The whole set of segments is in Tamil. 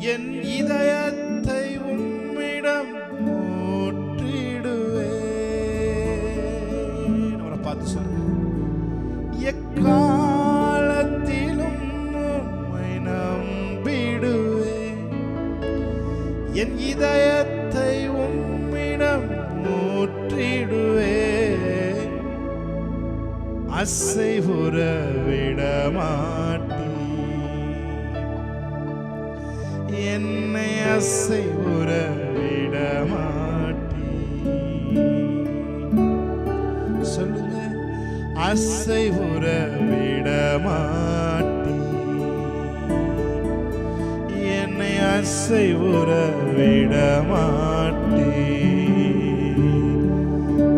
என் இதயத்தை உம்மிடம் ஊற்றிடுவேன். அவரை பார்த்து சொல்லுங்க. எக்காலத்திலும் உம்மை நம்பிடுவேன். என் இதயத்தை உம்மிடம் ஊற்றிடுவேன். அசைவுற விடமாட்டீ, என்னை அசைவுற விடமாட்டீ. சொல்லுங்க. அசைவுற விடமாட்டீ, என்னை அசைவுற விடமாட்டீ.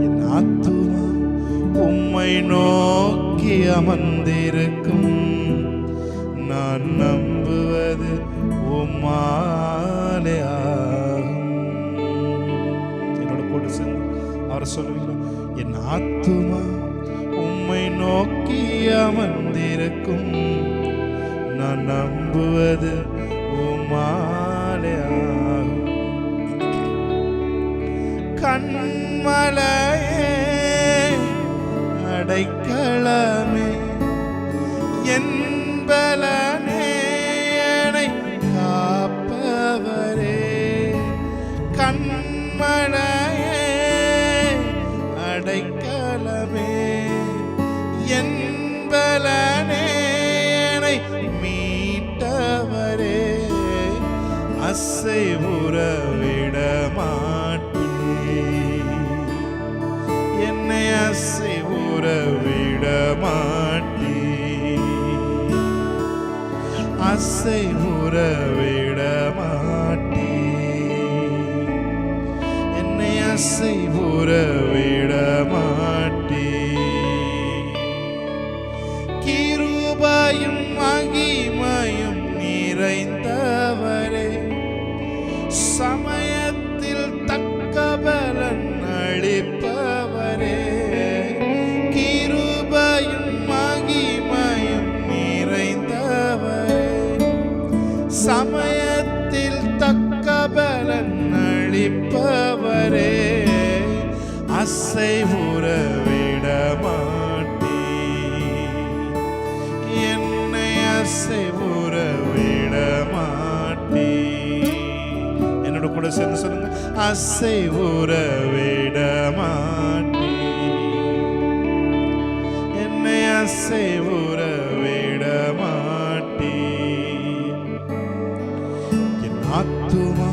என் ஆத்துமா உம்மை நோக்கி அமர்ந்திருக்கும். நான் நம்புவது உம்மாலே ஆகும். என்னோட கூட சேர்ந்து அவரை சொல்லுவீங்களா? என் ஆத்துமா உம்மை நோக்கி அமர்ந்திருக்கும். நான் நம்புவது உம்மாலே ஆகும். கண்மலையே அடைக்கலமே என் பலனே என்னை காப்பவரே. கண்மலையே அடைக்கலமே என் பலனே என்னை மீட்டவரே. அசைவுற விடமாட்டீ, என்னை அசைவுற விடமாட்டீ. அசைவுற விடமாட்டீ, என்னை அசைவுற விடமாட்டீ. கிருபையும் மகிமையும் நிறைந்தவரே, சமயத்தில் தக்க பலன் அளிப்பவரே. கிருபையும் மகிமையும் நிறைந்தவரே, சமயத்தில் தக்க பலன் அளிப்பவரே. அசைவுற விடமாட்டீ, என்னை அசைவுற விடமாட்டீ. என்னோட கூட சேர்ந்து சொல்லுங்க. அசைவுற விடமாட்டீ, என்னை அசைவுற விடமாட்டீ. என் ஆத்துமா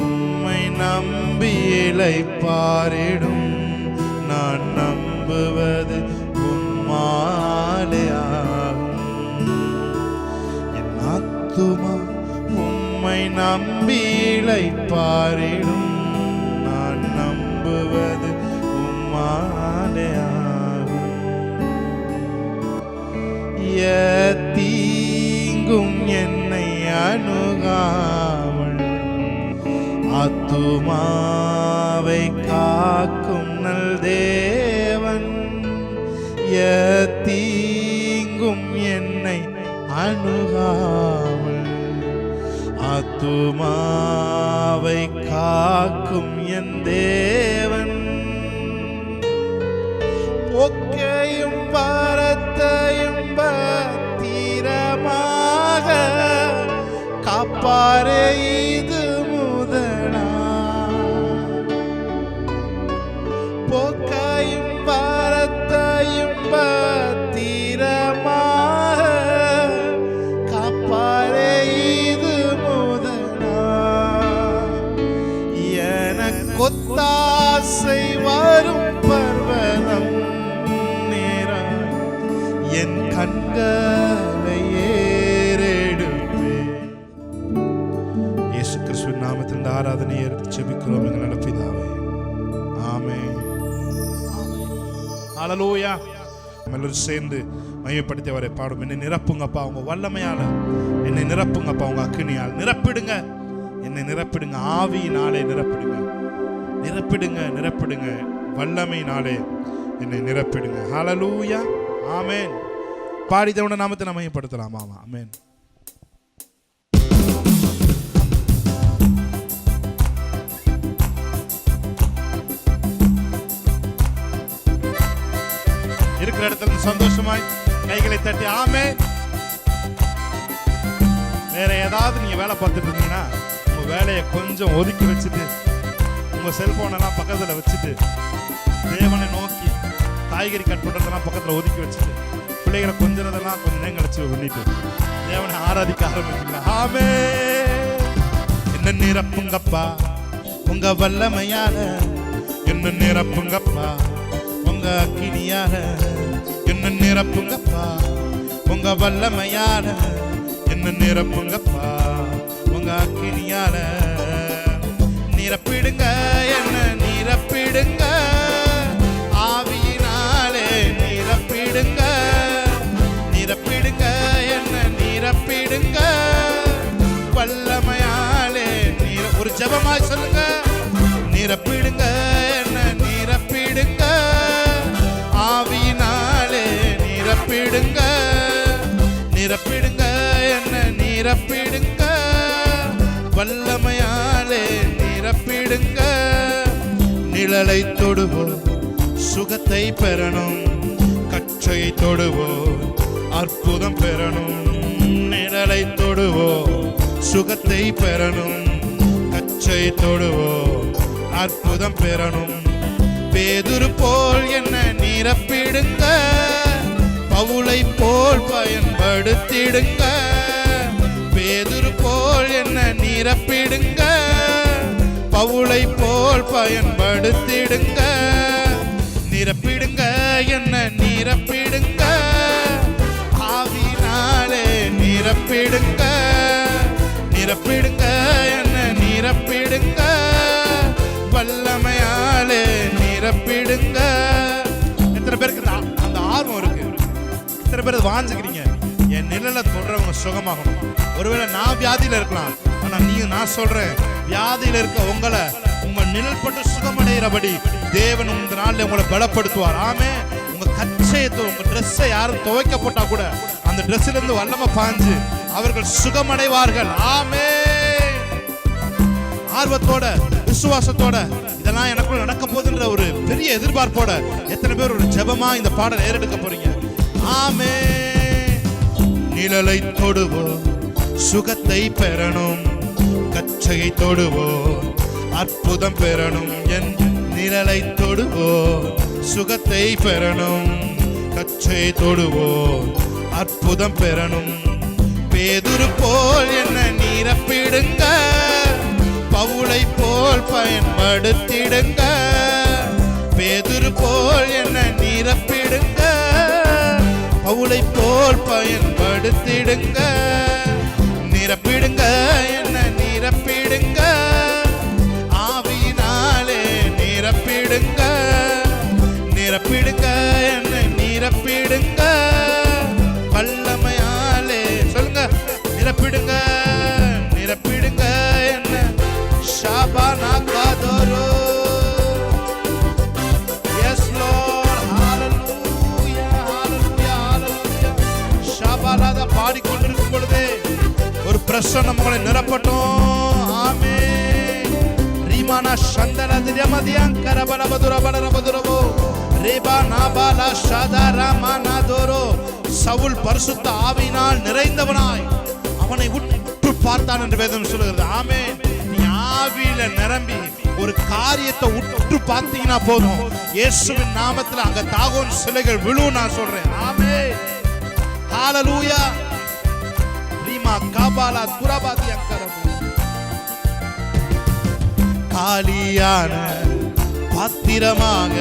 உம்மை நம்பி இளைப்பாறிடும். நான் நம்புவது உம்மாலே ஆகும். என் ஆத்துமா உம்மை நம்பி இளைப்பாறிடும். நான் நம்புவது உம்மாலே ஆகும். தீங்கும் என்னை அணுகாமல் ஆத்துமாவை காக்கும் நல் தேவன். தீங்கும் என்னை அணுகாமல் ஆத்துமாவை காக்கும் என் தேவன். ஒக்கையும் பாரத்தையும் பத்திரமாக காப்பாரே இது முதலா. பொக்கையும் பாரத்தையும் பத்திரமாக காப்பாரே இது முதலா. எனக்கொத்தாசை வரும் பர்வதம் நேரம் என் கண்களை ஏறெடுப்பேன். இயேசு கிறிஸ்துவின் நாமத்தில் இந்த ஆராதனையை எடுத்து ஜெபிக்கிறோம் எங்கள் நல்ல பிதாவே. ஆமென். ஹல்லேலூயா. எல்லாரும் சேர்ந்து மையப்படுத்தி அவரை பாடும். என்னை நிரப்புங்கப்பா உங்க வல்லமையால, என்னை நிரப்புங்கப்பா உங்க அக்கினியால் நிரப்பிடுங்க, என்னை நிரப்பிடுங்க, ஆவியினாலே நிரப்பிடுங்க, நிரப்பிடுங்க, நிரப்பிடுங்க, வல்லமையினாலே என்னை நிரப்பிடுங்க. ஹல்லேலூயா. ஆமென். பாடி தேவனுடைய நாமத்தை மையப்படுத்தலாம். ஆமென். சந்தோஷமாய் கைகளை தட்டி ஆமே. வேற ஏதாவது நீங்க வேலை பார்த்துட்டு இருந்தீங்கன்னா உங்க வேலையை கொஞ்சம் ஒதுக்கி வச்சுட்டு, உங்க செல்போனெல்லாம் பக்கத்துல வச்சுட்டு, தேவனை நோக்கி காய்கறி கட் பண்றதெல்லாம் பக்கத்துல ஒதுக்கி வச்சுட்டு, பிள்ளைகளை கொஞ்சம் நேரம் கழிச்சு பண்ணிட்டு தேவனை ஆராதிக்க ஆரம்பிச்சுங்க. ஆமே. என்ன நிரப்புங்கப்பா உங்க வல்லமையால, என்ன நிரப்புங்கப்பா உங்க அக்கினியால, என்ன நிரப்புங்கப்பா உங்க வல்லமையால, என்ன நிரப்புங்கப்பா உங்க அக்கினியால. நிரப்பிடுங்க என்ன நிரப்பிடுங்க, ஆவியினாலே நிரப்பிடுங்க. நிரப்பிடுங்க என்ன நிரப்பிடுங்க, வல்லமையாலே ஒரு ஜெபமாய் சொல்லுங்க. நிரப்பிடுங்க என்ன நிரப்பிடுங்க, ஆவியினாலே நிரப்பிடுங்க. நிரப்பிடுங்க என்ன நிரப்பிடுங்க, வல்லமையாலே நிரப்பிடுங்க. நிழலை தொடுவோம் சுகத்தை பெறணும், கற்றையை தொடுவோம் அற்புதம் பெறணும். நிழலை தொடுவோம் சுகத்தை பெறணும், கற்றை தொடுவோம் அற்புதம் பெறணும். பேதுரு போல் என்ன நிரப்பிடுங்க, பவுலை போல் பயன்படுத்திடுங்க. பேதுரு போல் என்ன நிரப்பிடுங்க, பவுலை போல் பயன்படுத்திடுங்க. நிரப்பிடுங்க என்ன நிரப்பிடுங்க, ஆவியினாலே நிரப்பிடுங்க. நிரப்பிடுங்க என்ன நிரப்பிடுங்க, வல்லமையாலே நிரப்பிடுங்க. எத்தனை பேருக்கு அந்த ஆர்வம் இருக்கு? எத்தனை பேர் வாஞ்சிக்கிறீங்க என் நிழலை தொடரவங்க சுகமாகணும்? ஒருவேளை நான் வியாதியில இருக்கலாம், ஆனா நான் சொல்றேன், வியாதியில இருக்க உங்களை உங்க நிழல் பட்டு சுகமடைகிறபடி தேவன் இந்த நாள்ல உங்களை பலப்படுத்துவார். ஆமே. உங்க கச்சையத்தை உங்க ட்ரெஸ்ஸை யாரும் துவைக்க போட்டா கூட அந்த ட்ரெஸ்ல இருந்து வல்லமை பாஞ்சு அவர்கள் சுகமடைவார்கள். ஆமே. ஆர்வத்தோட விசுவாசத்தோட இதெல்லாம் எனக்குள்ள நடக்க போகுதுன்ற ஒரு பெரிய எதிர்பார்ப்போட எத்தனை பேர் ஒரு ஜெபமா இந்த பாடலை ஏறெடுக்க போறீங்க? ஆமே. நிழலை தொடுவோம் சுகத்தை பெறணும், கச்சையை தொடுவோம் அற்புதம் பெறணும். என் நிழலை தொடுவோம் சுகத்தை பெறணும், கச்சையை தொடுவோம் அற்புதம் பெறணும். பேதுரு போல் என்ன நிரப்பிடுங்க, பவுலை போல் பயன்படுத்திடுங்க. பேதுரு போல் என்ன நிரப்பிடுங்க, பவுலை போல் பயன்படுத்திடுங்க. நிரப்பிடுங்க என்ன நிரப்பிடுங்க, ஆவியினாலே நிரப்பிடுங்க. நிரப்பிடுங்க என்ன நிரப்பிடுங்க, வல்லமையாலே சொல்லுங்க. நிரப்பிடுங்க நிரப்பிடுங்க என்ன ஷாபானா காதோரோ. எஸ் லார்ட், ஹalleluya ஹalleluya ஹalleluya. ஷாபாலாத பாடிக்கொண்டிருக்கும் பொழுதே ஒரு பிரசன்னம் உங்களை நிரப்பட்டும். ஆமென். ரீமானா சந்தல திரமதியான் கரபலபதுர பலரபதுரபோ ரேபா நாபாலா ஷாதாரா மானாதோரோ. சவுல் பரிசுத்த ஆவியினால் நிறைந்தவனாய் அவனை உற்று பார்த்தான் என்று வேதம் சொல்லுகிறது. ஆமென். நீ ஆவியில நிரம்பி ஒரு காரியத்தை உற்று பார்த்தீங்கன்னா போதும், இயேசுவின் நாமத்தில் அங்க தாகோன் சிலைகள் விழும். நான் சொல்றேன். ஆமென். ஹalleluya. ரீமா காபாலா துரபாதி அக்கரபு. காலியான பாத்திரமாக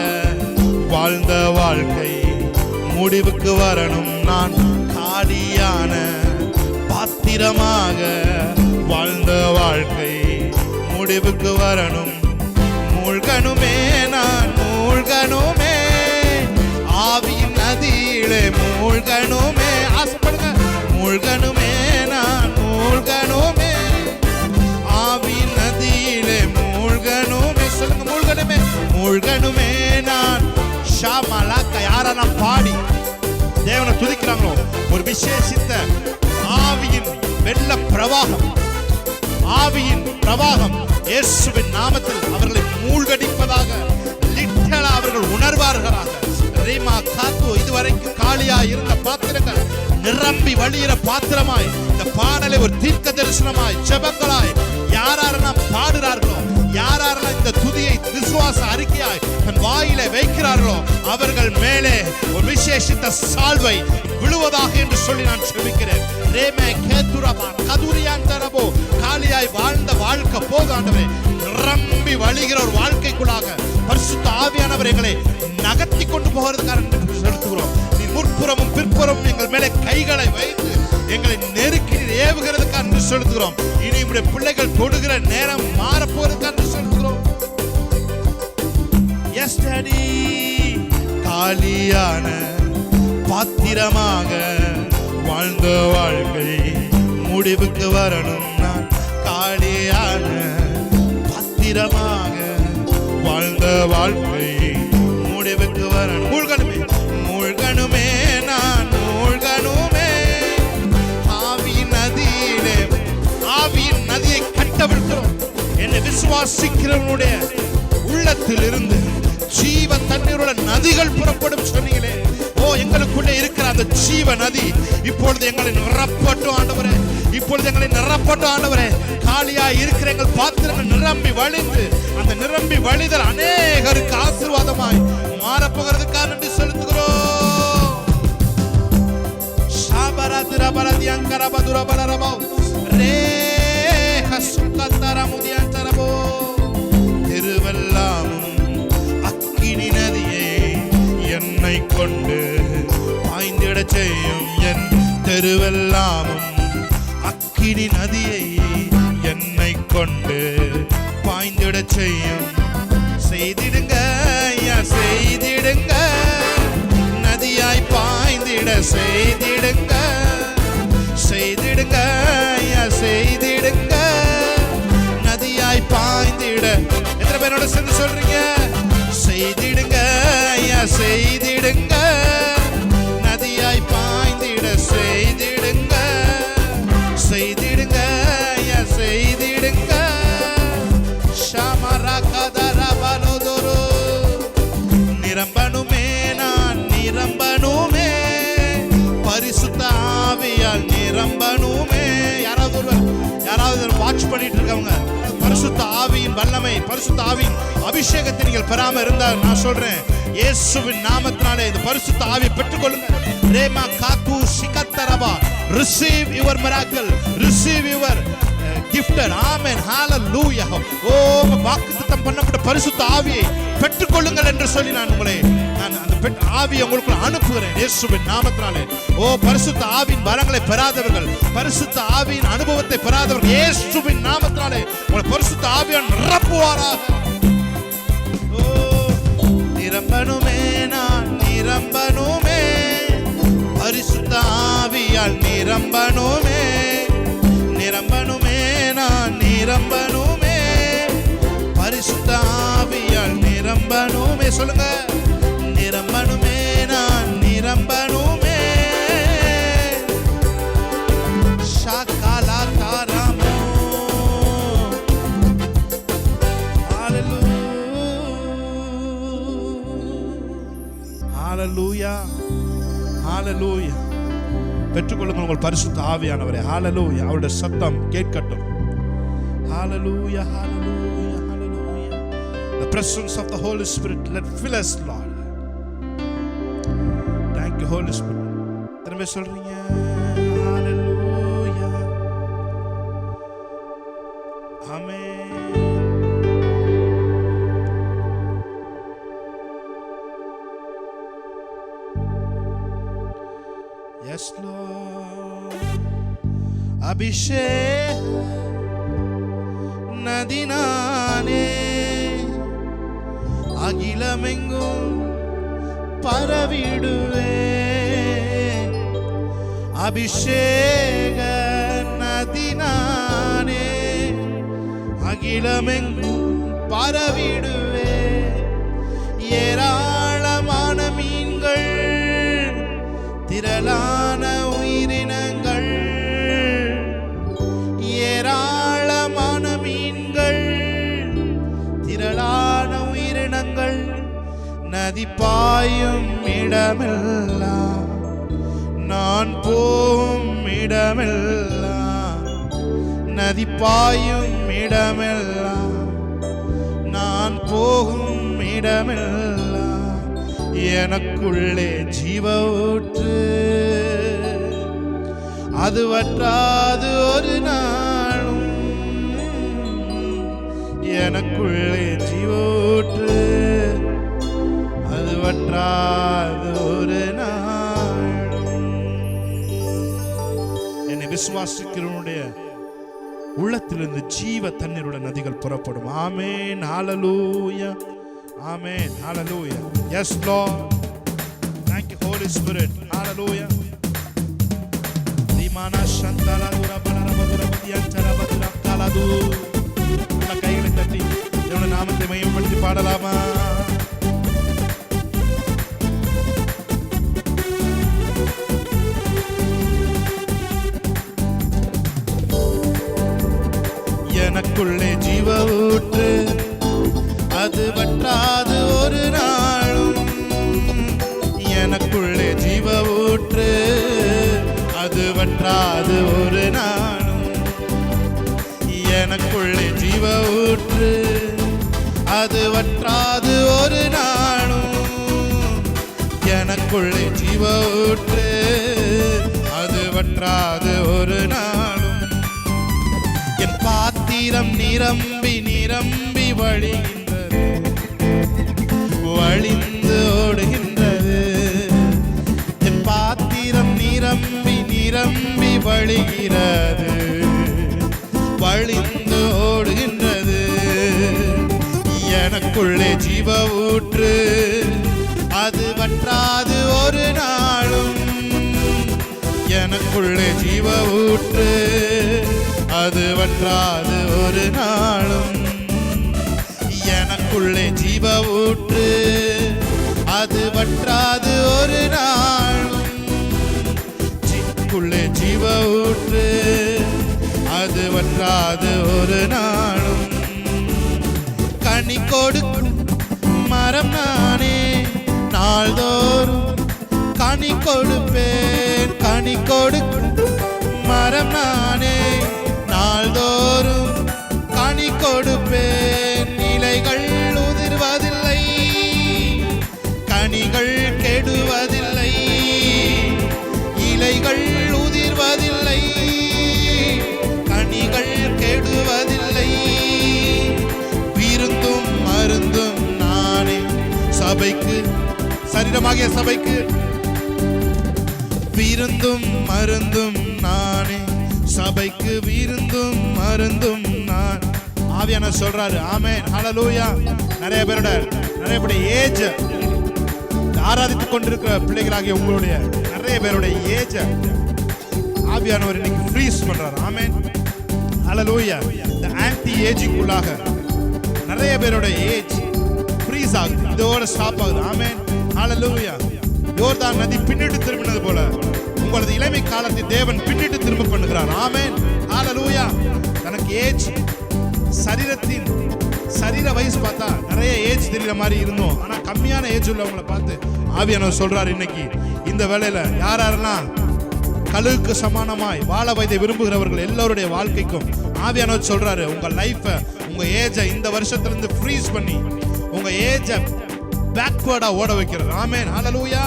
வாழ்ந்த வாழ்க்கை முடிவுக்கு வரணும். நான் காலியான பாத்திரமாக வாழ்ந்த வாழ்க்கை முடிவுக்கு வரணும். மூழ்கணுமே நான் மூழ்கணுமே, ஆவியின் நதியிலே மூழ்கணுமே. ஆசைப்படுங்க. மூழ்கணுமே நான் மூழ்கணுமே, ஆவியின் நதியிலே மூழ்கணுமே. சொல்லுங்க. மூழ்கணுமே மூழ்கணுமே நான். ஷாமலாக்க யாரெல்லாம் பாடி தேவனை துதிக்கிறாங்களோ ஒரு விசேஷித்த ஆவியின் வெள்ள பிரவாகம், ஆவியின் பிரவாகம் இயேசுவின் நாமத்தில் அவர்களை மூழ்கடிப்பதாக லிட்டரலா அவர்கள் உணர்வார்களாக. ரீமா காத்து இது இதுவரைக்கும் காலியாய் இருந்த பாத்திரங்கள் நிரம்பி வழியிற பாத்திரமாய் இந்த பாடலை ஒரு தீர்க்க தரிசனமாய் ஜெபங்களாய் யாரெல்லாம் பாடுறார்களோ, யாரெல்லாம் இந்த துதியை விசுவாச அறிக்கையாய் தன் வாயில வைக்கிறார்களோ அவர்கள் மேலே ஒரு விசேஷித்த சால்வை விழுவதாக என்று சொல்லி நான் செபிக்கிறேன். ரேமே கேதுரபா கதுரியாந்தரபோ காலியாய் வாழ்ந்த வாழ்க்கை போக ஆண்டவரே நிரம்பி வழிகிற ஒரு வாழ்க்கைக்குள்ளாக பரிசுத்த ஆவியானவர் எங்களை நகர்த்தி கொண்டு போகிறதுக்காக செலுத்துகிறோம். நீ முற்புறமும் பிற்புறமும் எங்கள் மேலே கைகளை வைத்து எங்களை நெருக்கி ஏவுகிறதுக்காக செலுத்துகிறோம். இனி நம்முடைய பிள்ளைகள் தொடுகிற நேரம் மாறப்போறதுக்காக செலுத்துகிறோம். எஸ் டாடி, காலியான பாத்திரமாக வாழ்ந்த வாழ்க்கை முடிவுக்கு வரணும். நான் காலியான பாத்திரமாக வாழ்ந்த வாழ்க்கை முடிவுக்கு வரணும். மூழ்கணுமே மூழ்கணுமே நான் மூழ்கணுமே ஆவியின் நதியிலே. ஆவியின் நதியை கட்டவிழ்க்கிறோம். என்னை விசுவாசிக்கிறவனுடைய உள்ளத்தில் இருந்து ஜீவ தண்ணீரோட நதிகள் புறப்படும் சொன்னீங்களே. ஓ, எங்களுக்குள்ளே இருக்கிற அந்த ஜீவ நதி இப்பொழுது எங்களை நிரப்பட்டும் ஆண்டவரே. இப்பொழுது எங்களை நிரப்பட்டும் ஆண்டவரே. காலியாய் இருக்கிற எங்கள் பாத்திரங்கள் நிரம்பி வழிந்து அந்த நிரம்பி வழிதல் அநேகருக்கு ஆசீர்வாதமாய் மாறப்போகிறதுக்காக நன்றி செலுத்துகிறோம். திருவெல்லாமும் அக்கினி நதியை என்னை கொண்டு பாய்ந்திட செய்யும். என் தெருவெல்லாமும் அக்கினி நதியை என்னை கொண்டு பாய்ந்திட செய்யும். செய்திடுங்க ஐயா செய்திடுங்க, நதியாய் பாய்ந்திட செய்திடுங்க. செய்திடுங்க ஐயா செய்திடுங்க, நதியாய் பாய்ந்திட. எத்தனை பேரோட சேர்ந்து சொல்றீங்க? செய்திடுங்க ஐயா செய்திடுங்க, நதியாய் பாய்ந்திட செய்திடுங்க. செய்திடுங்க ஐயா செய்திடுங்க. ஷமரகதரபலோதரோ நிரம்பணுமே நான் நிரம்பணுமே பரிசுத்த ஆவியால் நிரம்பணுமே. யாராவது வாட்ச் பண்ணிட்டு இருக்கவங்க பரிசுத்த ஆவியின் வல்லமை, பரிசுத்த ஆவியின் அபிஷேகத்தை நீங்கள் பெறாம இருந்தால் நான் சொல்றேன், இயேசுவின் நாமத்தினாலே இந்த பரிசுத்த ஆவியை பெற்றுக்கொள்ளுங்க. ரேமா காத்து சிகத்தரபா, receive your miracle, receive your gifted. ஆமென், ஹalleluya. ஓ, வாக்குத்தத்தம் பண்ணப்பட்ட பரிசுத்த ஆவியை பெற்றுக்கொள்ளுங்கள் என்று சொல்லி நான் அந்த ஆவியை உங்களுக்கு அனுப்புகிறேன் இயேசுவின் நாமத்தினாலே. ஓ, பரிசுத்த ஆவியின் வரங்களை பெறாதவர்கள், பரிசுத்த ஆவியின் அனுபவத்தை பெறாதவர்கள் இயேசுவின் நாமத்தினாலே உங்களை பரிசுத்த ஆவியால் நிரப்புவாராக. ஓ, நிரம்பணுமே நான் நிரம்பணுமே பரிசுத்த ஆவியால் நிரம்பணுமே. நிரம்பணுமே நான் நிரம்பணுமே பரிசுத்த ஆவியால் நிரம்பணுமே. சொல்லுங்க, நிரம்பணுமே நான் நிரம்பணுமே. ஷாகாலா தாராமோ. ஹalleluya, ஹalleluya. பெற்றுக்கொள்ளுங்கள் உங்கள் பரிசுத்த ஆவியானவரே. ஹalleluya. அவருடைய சத்தம் கேட்கட்டும். ஹalleluya, ஹalleluya, ஹalleluya. The presence of the Holy Spirit let fill us, Lord. Thank you, Holy Spirit. திரும்ப சொல்றீங்க ஹalleluya. ஆமென். Yes, Lord. அபிஷேக நதினானே அகிலமெங்கும் பரவிடுவே. அபிஷேக நதினானே அகிலமெங்கும் பரவிடுவே. ஏராளமான மீன்கள், திரளான உயிரினங்கள், ஏராளமான மீன்கள், திரளான உயிரினங்கள் நதி பாயும் இடமெல்லாம், நான் போகும் இடமெல்லாம், நதி பாயும் இடமெல்லாம், நான் போகும் இடமெல்லாம், எனக்குள்ளே ஜீவ ஊற்று, அது வற்றாது ஒரு நாளும், எனக்குள்ளே ஜீவ ஊற்று, அது வற்றாது ஒரு நாளும். என்னை விசுவாசிக்கிறவனுடைய உள்ளத்திலிருந்து ஜீவ தண்ணீருள்ள நதிகள் புறப்படும். ஆமென், ஹalleluya, ஆமென், ஹalleluya. Yes Lord, thank you Holy Spirit, hallelujah. ரிமானா சந்தலா துரபலரபதுர பதியந்தரபதுர கலது. உள்ள கைகளை தட்டி தேவனுடைய நாமத்தை மகிமைப்படுத்தி பாடலாமா? எனக்குள்ளே ஜீவ ஊற்று, அது வற்றாது ஒரு நாளும், எனக்குள்ளே ஜீவ ஊற்று, அது வற்றாது ஒரு நாளும், எனக்குள்ளே ஜீவ ஊற்று, அது வற்றாது ஒரு நாளும், எனக்குள்ளே ஜீவ ஊற்று, அது வற்றாது ஒரு நாளும். என் பாத்திரம் நிரம்பி நிரம்பி வழிகின்றது, வழிந்து ஓடுகின்றது. என் பாத்திரம் நிரம்பி நிரம்பி வழிகிறது, வழிந்து ஓடுகின்றது. எனக்குள்ளே ஜீவ ஊற்று, அது வற்றாது ஒரு நாளும், எனக்குள்ளே ஜீவ ஊற்று, அது வற்றாது ஒரு நாளும், எனக்குள்ளே ஜீவ ஊற்று, அது வற்றாது ஒரு நாளும், எனக்குள்ளே ஜீவ ஊற்று, அது வற்றாது ஒரு நாளும். கனி கொடுக்கும் மரம் நானே, நாள்தோறும் கனி கொடுப்பேன். கனி கொடுக்கும் மரம் நானே, நாள்தோறும் கனி கொடுப்பேன். இலைகள் உதிர்வதில்லை, கனிகள் கெடுவதில்லை, இலைகள் உதிர்வதில்லை, கனிகள் கெடுவதில்லை. விருந்தும் மருந்தும் நானே சபைக்கு, சரீரமாகிய சபைக்கு, விருந்தும் மருந்தும் நானே சபைக்கு, விருந்தும் மருந்தும் நான். ஆவியானவர் சொல்றாரு. ஆமென், ஹalleluya. நிறைய பேருடைய ஏஜ் ஆராதித்துக் கொண்டிருக்கிற பிள்ளைகளாகிய உங்களுடைய நிறைய பேருடைய ஏஜ் ஆவியானவர் இன்னைக்கு ஃப்ரீஸ் பண்றாரு. ஆமென், ஹalleluya. இந்த ஆன்டி ஏஜிங் உள்ளாக நிறைய பேருடைய ஏஜ் ஃப்ரீஸ் ஆகுது, இதோட ஸ்டாப் ஆகுது. ஆமென், ஹalleluya. யோர்தான் நதி பின்னிட்டு திரும்பினது போல உங்களது இளமை காலத்தை தேவன் பின்னிட்டு திரும்ப பண்ணுகிறார். ஆமென், ஹalleluya. தனக்கு ஏஜ், சரீரத்தின் சரீர வயசு பார்த்தா நிறைய ஏஜ் தெரியற மாதிரி இருந்தோம், ஆனா கம்மியான ஏஜ் உள்ளவங்களை பார்த்து ஆவியானவர் சொல்றாரு இன்னைக்கு இந்த வேளையில யாரெல்லாம் கழுகுக்கு சமானமாய் வாழ வயதை விரும்புகிறவர்கள் எல்லாருடைய வாழ்க்கைக்கும் ஆவியானவர் சொல்றாரு, உங்க லைஃப, உங்க ஏஜை இந்த வருஷத்துல இருந்து ஃப்ரீஸ் பண்ணி உங்க ஏஜை பேக்வர்டா ஓட வைக்கிறது. ஆமென், ஹalleluya.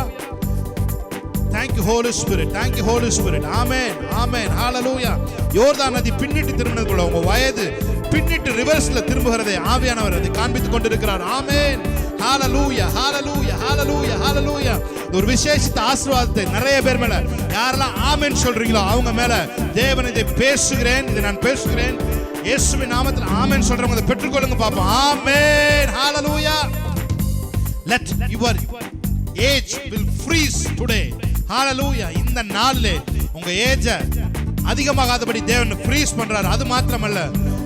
Thank you Holy Spirit, thank you Holy Spirit. ஆமென், ஆமென், ஹalleluya. யோர்தான் நதி பின்னிட்டு திரும்பினது போல உங்க வயது பின்னிட்டு ரிவர்ஸ்ல திரும்புகிறதை ஆவியானவர் அதை காண்பித்துக் கொண்டிருக்கிறார். ஆமென், ஹalleluya, ஹalleluya, ஹalleluya, ஹalleluya. ஒரு விசேஷித்த ஆசீர்வாதத்தை நிறைய பேர் மேல யாரெல்லாம் ஆமென் சொல்றீங்களோ அவங்க மேல தேவன் இதை பேசுகிறேன், இதை நான் பேசுகிறேன் இயேசுவின் நாமத்தில். ஆமென் சொல்றவங்க அதை பெற்றுக்கொள்ளுங்க பாப்போம். ஆமென், ஹalleluya. Let your age will freeze today. Hallelujah. இந்த நாள்ல உங்க ஏஜ அதிகமாகாதபடி தேவன் ஃப்ரீஸ் பண்றார். அது மாத்திரமல்ல,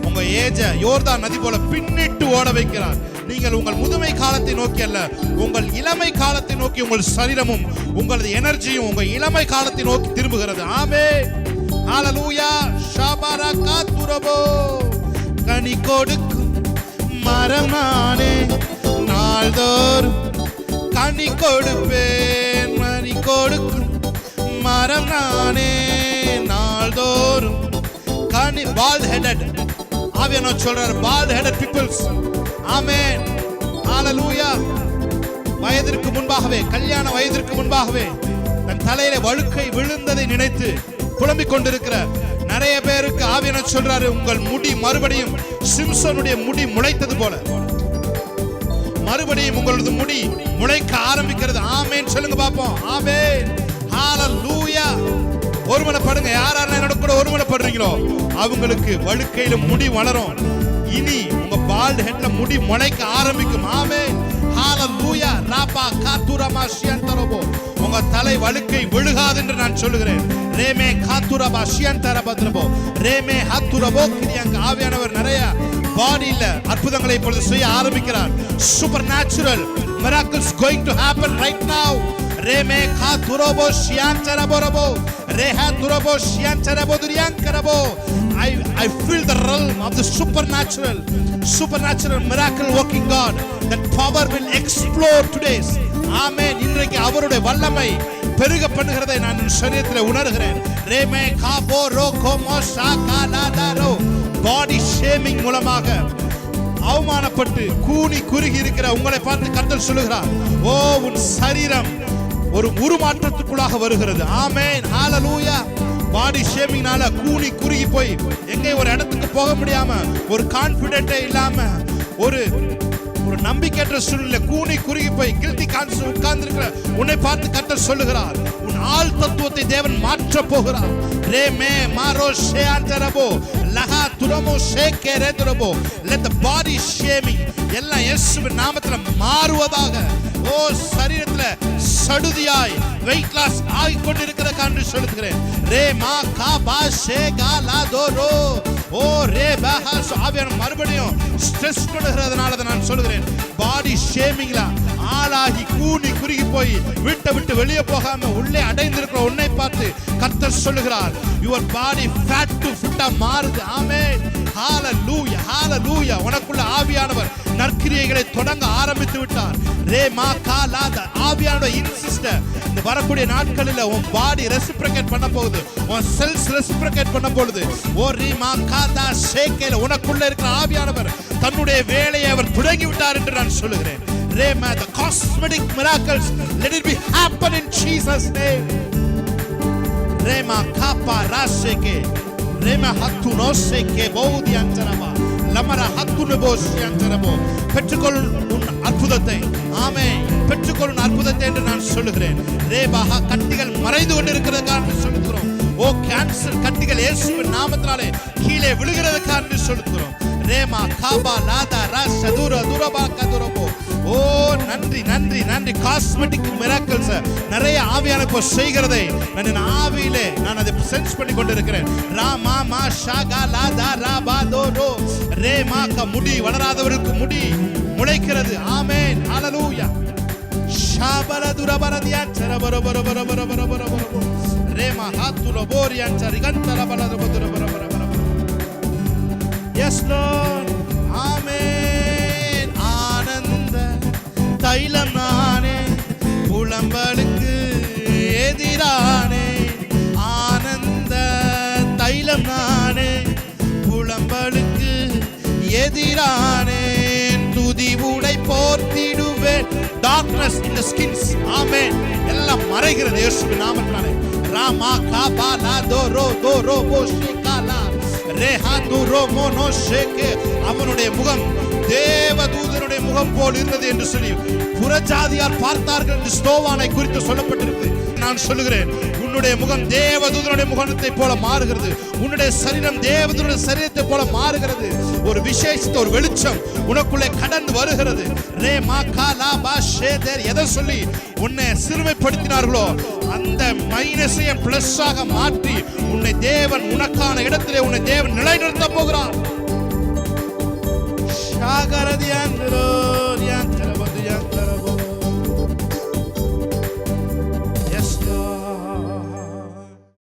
உங்க ஏஜ யோர்தான் நதி போல பின்னிட்டு ஓட வைக்கிறார். நீங்கள் உங்கள் முதுமை காலத்தை நோக்கி அல்ல, உங்கள் இளமை காலத்தை நோக்கி உங்கள் சரீரமும் உங்களது எனர்ஜியும் உங்க இளமை காலத்தை நோக்கி திரும்புகிறது. ஆமென், ஹalleluya. ஷபரகதுரபோ. கனி கொடுக்கும் மரம் நானே, நாள்தோறும் கனி கொடுப்பேன், மணி கொடுக்கும் மரம் நானே நாள்தோறும். கனி bald headed ஆவியானவர் சொல்றார், bald headed peoples. ஆமென், ஹalleluya. வயதிற்கு முன்பாகவே, கல்யாண வயதிற்கு முன்பாகவே தன் தலையில வழுக்கை விழுந்ததை நினைத்து புலம்பிக் கொண்டிருக்கிற நிறைய பேருக்கு ஆவியானவர் சொல்றாரு, உங்கள் முடி மறுபடியும் சிம்சனுடைய முடி முளைத்தது போல மறுபடியும் உங்களது முடி முளைக்க ஆரம்பிக்கிறது. ஆமென் சொல்லுங்க பாப்போம். ஆமென், ஹalleluya. ஒருமனப்படுங்க. யார் யாரெல்லாம் என்னோட கூட ஒருமனப்படுறீங்களோ அவங்களுக்கு வழுக்கையில முடி வளரும். இனி உங்க பால்ட் ஹெட்ல முடி முளைக்க ஆரம்பிக்கும். ஆமென், ஹalleluya. ராபா காத்துரமா ஷியந்தரபோ, உங்க தலை வழுக்கை விழுகாது என்று நான் சொல்லுகிறேன். ரேமே காத்துரபா ஷியந்தரபத்ரபோ, ரேமே ஹத்துரபோ கிரியாங்க. ஆவியானவர் நிறைய பாடியில அற்புதங்களை இப்பொழுது செய்ய ஆரம்பிக்கிறார். Supernatural miracles going to happen right now. Reme khaturabo shiantarabo, reha turabo shiantarabo duriyankarabo. I feel the realm of the supernatural miracle working God. That power will explode today. Amen. இன்றைக்கு அவருடைய வல்லமை பெருக பண்ணுகிறதை நான் என் சரீரத்தில் உணர்கிறேன். ரேமே காபோ ரோகோமோ ஷாகாலாதாரோ. பாடி ஷேமிங் மூலமாக அவமானப்பட்டு கூனி குறுகி இருக்கிற உங்களை பார்த்து கர்த்தர் சொல்லுகிறார், ஓ உன் சரீரம் ஒரு உருமாற்றத்துக்குள்ளாக வருகிறது. ஆமென், ஹalleluya. பாடி ஷேமிங்னால கூனி குறுகி போய் எங்கே ஒரு இடத்துக்கு போக முடியாம, ஒரு கான்ஃபிடென்ட்டே இல்லாம, ஒரு நம்பிக்கையற்ற சூழ்நிலை கூனி குறுகி போய் கில்ட்டி கான்ஸ் உட்கார்ந்து இருக்கிற உன்னை பார்த்து கர்த்தர் சொல்லுகிறார், உன் ஆள் தத்துவத்தை தேவன் மாற்ற போகிறார். Rami மாரோ ஷேஆந்தரபோ லஹா துரமோ ஷேகேரேதுரபோ. let the body shaming எல்லாம் இயேசுவின் நாமத்துல மாறுவதாக. ஓ சரீரத்துல சடுதியாய் வெயிட் லாஸ் ஆகி கொண்டிருக்கிற காண்டி சொல்லுகிறேன். ரே மா கா பா ஷே கா லா தோ ரோ. ஓ ரே பஹா ஆவியான மறுபடியும் ஸ்ட்ரெஸ் பண்ணுகிறதுனால நான் சொல்லுகிறேன், பாடி ஷேமிங்ல ஆளாகி கூனி குறுகி போய் விட்டு விட்டு வெளியே போகாம உள்ளே அடைந்திருக்கிற உன்னை பார்த்து கர்த்தர் சொல்லுகிறார், யுவர் பாடி ஃபேட் டு ஃபிட்டா மாறுது. ஆமென், ஹalleluya, ஹalleluya. உனக்குள்ள ஆவியானவர் நற்கிரியைகளை தொடங்க ஆரம்பித்து விட்டார். ரே மா காலா. ஆவியானவர் இன்சிஸ்டர் இந்த வரக்கூடிய நாட்களில் உன் பாடி ரெசிப்ரோகேட் பண்ண போகுது, உன் செல்ஸ் ரெசிப்ரோகேட் பண்ண போகுது. ஓ ரீ மா காதா ஷேகேல உனக்குள்ள இருக்கிற ஆவியானவர் தன்னுடைய வேலையை அவர் தொடங்கி விட்டார் என்று நான் சொல்லுகிறேன். Rema, the cosmetic miracles, let it be happen in Jesus' name. Rema kapa raseke, rema hattu noseke bodi antaraba, lamara hattu nebosi antarabo. பெற்றுக்கொள் உன் அற்புதத்தை. ஆமென், பெற்றுக்கொள் உன் அற்புதத்தை என்று நான் சொல்லுகிறேன். ரேபா கட்டிகள் மறைந்து கொண்டிருக்கிறதுக்காக என்று சொல்லுகிறோம். ஓ கேன்சர் கட்டிகள் இயேசுவின் நாமத்தினாலே கீழே விழுகிறதுக்காக என்று சொல்லுகிறோம். ரேமா காபா லாதா ராஷதுர துரபா கதுரபோ. ஓ நன்றி நன்றி நன்றி. காஸ்மெட்டிக் மிராக்கிள்ஸ் நிறைய ஆவியானவர் செய்கிறதை நான் ஆவியிலே நான் அதை சென்ஸ் பண்ணி கொண்டிருக்கிறேன். ராமா மா ஷாகா லாதா ராபா தோரோ. ரேமா க முடி வளராதவருக்கு முடி முளைக்கிறது. ஆமென், ஹalleluya. ஷாபல துரபரதியா சரபரபரபரபரபரபரபரபரபர. ரேமா ஹாத்துல போரியா சரிகந்தல பலதபரபரபரபர. Yes Lord. Amen. ஆனந்த தைலம் நானே, புலம்பலுக்கு எதிரானே. ஆனந்த தைலம் நானே, புலம்பலுக்கு எதிரானே. துதி உடை போர்த்திடுவேன். darkness in the skins. ஆமென். எல்லாம் மறைகிறது இயேசுவின் நாமத்தினாலே. ராமா காபா லா தோரோ தோரோ போஷிகாலா அவனுடைய முகம் தேவதூதனுடைய முகம் போல் இருந்தது என்று சொல்லி புறஜாதியார் பார்த்தார்கள் என்று ஸ்தோவானை குறித்து சொல்லப்பட்டிருக்கு. நான் சொல்லுகிறேன், உன்னுடைய முகம் தேவதூதனுடைய முகத்தை போல மாறுகிறது. உன்னுடைய சரீரம் தேவதூதனுடைய சரீரத்தை போல மாறுகிறது. ஒரு விசேஷித்த ஒரு வெளிச்சம் உனக்குள்ளே கடந்து வருகிறது. ரே மா காலா பா ஷேதர். எதை சொல்லி உன்னை சிறுமைப்படுத்தினார்களோ அந்த மைனஸையும் பிளஸ் ஆக மாற்றி உன்னை தேவன் உனக்கான இடத்திலே உன்னை தேவன் நிலைநிறுத்த போகிறார். ஷாகரதியாங்களோ